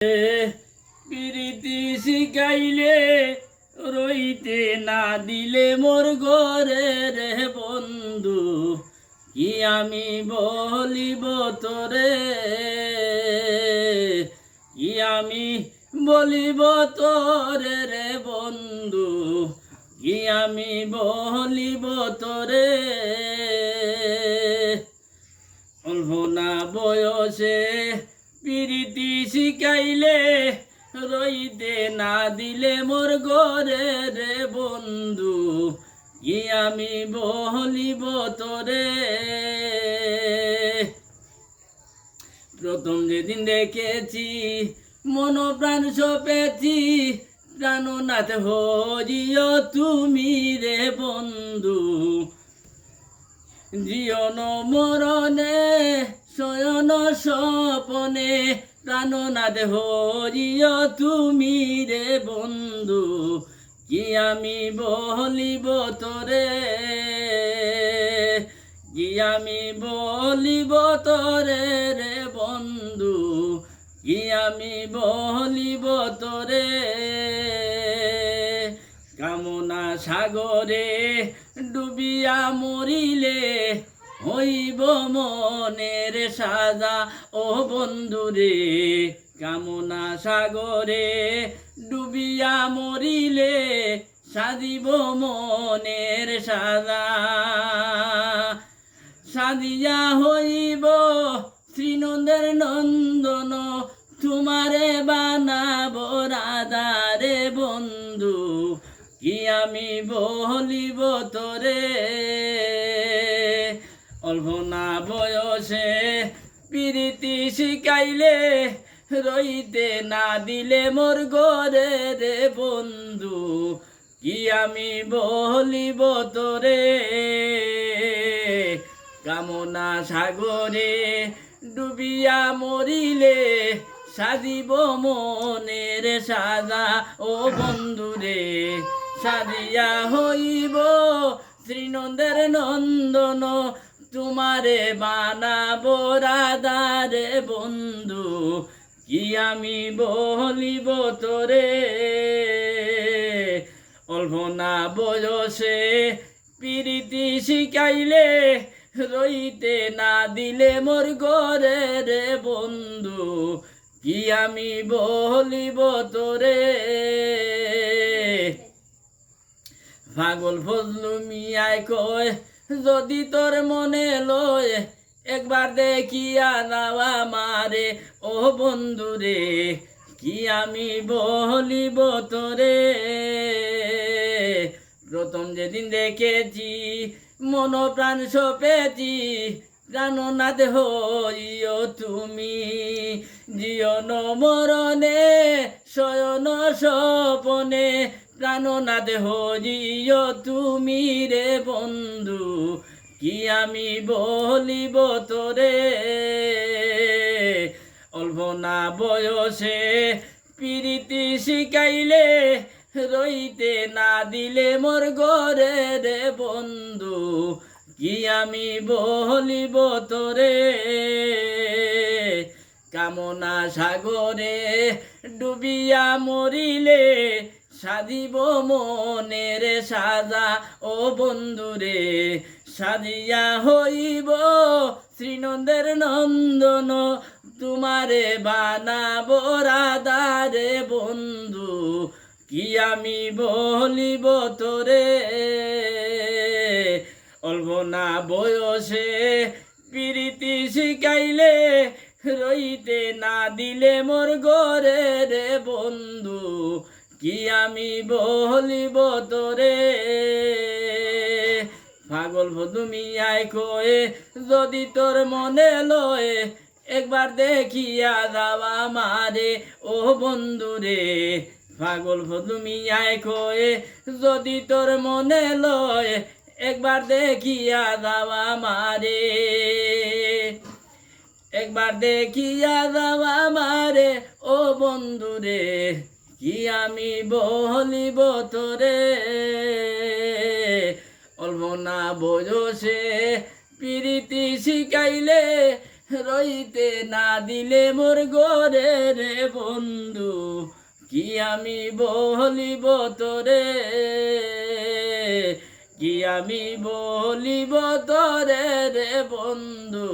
প্রীতি শিখাইলে রইতে না দিলে মোর ঘরে রে বন্ধু, কি আমি বলিব তোরে, কি আমি বলিব তোরে রে বন্ধু, কি আমি বলিব তোরে। অল্প না বয়সে প্রীতি শিখাইলে রইতে না দিলে মোর ঘরে রে বন্ধু, কি আমি বলিব তোরে। প্রথম যেদিন দেখেছি মন প্রাণ সপেছি, প্রাণনাথ হরিও তুমি রে বন্ধু। জীবন মরণে শয়ন স্বপনে, প্রাণনাথ হরিও তুমি রে বন্ধু, কি আমি বলিব তোরে, কি আমি বলিব তোরে রে বন্ধু, কি আমি বলিব তোরে। কামনা সাগরে ডুবিয়া মরিলে হইব মনের সাজা ও বন্ধুরে। কামনা সাগরে ডুবিয়া মরিলে সাজিব মনের সাজা। সাজিয়া হইব শ্রীনন্দের নন্দন, তোমারে বানাব রাধা রে বন্ধু, কি আমি বলিব তোরে। অল্প না বয়সে প্রীতি শিখাইলে রইতে না দিলে মোর ঘরে রে বন্ধু, কি আমি বলিব তোরে। কামনা সাগরে ডুবিয়া মরিলে সাজিব মনের সাজা ও বন্ধুরে। সাজিয়া হইব শ্রীনন্দের নন্দন, তোমারে বানাব রাধা রে বন্ধু, কি আমি বলিব তোরে। অল্প না বয়সে প্রীতি শিখাইলে রইতে না দিলে মোর ঘরে রে বন্ধু, কি আমি বলিব তোরে। পাগল ফজলু মিয়ায় কয় যদি তোর মনে লয়, একবার দেখিয়া যাওয়া মারে ও বন্ধুরে, কি আমি বলিব তোরে। প্রথম যেদিন দেখেছি মন প্রাণ সপেছি, প্রাণনাথ হইও তুমি। জীবন মরণে শয়ন স্বপনে, প্রাণনাথ হরিও তুমি রে বন্ধু, কি আমি বলিব তোরে। অল্প না বয়সে প্রীতি শিখাইলে রইতে না দিলে মোর ঘরে রে বন্ধু, কি আমি বলিব তোরে। কামনা সাগরে ডুবিয়া মরিলে সাজিব মনের সাজা ও বন্ধুরে। সাজিয়া হইব শ্রীনন্দের নন্দন, তোমারে বানাব রাধা রে বন্ধু, কি আমি বলিব তোরে। অল্প না বয়সে প্রীতি শিখাইলে রইতে না দিলে মোর ঘরে রে বন্ধু, কি আমি বলিব তোরে। পাগল ফজলু মিয়ায় কয়ে যদি তোর মনে লয়, একবার দেখিয়া যাওয়া মারে ও বন্ধুরে। পাগল ফজলু মিয়ায় কয়ে যদি তোর মনে লয়, একবার দেখিয়া যাওয়া মারে, একবার দেখিয়া যাওয়া মারে ও বন্ধুরে, কি আমি বলিব তোরে। অল্প না বয়সে প্রীতি শিখাইলে রইতে না দিলে মোর গরে রে বন্ধু কি আমি বলিব তোরে কি আমি বলিব তোরে রে বন্ধু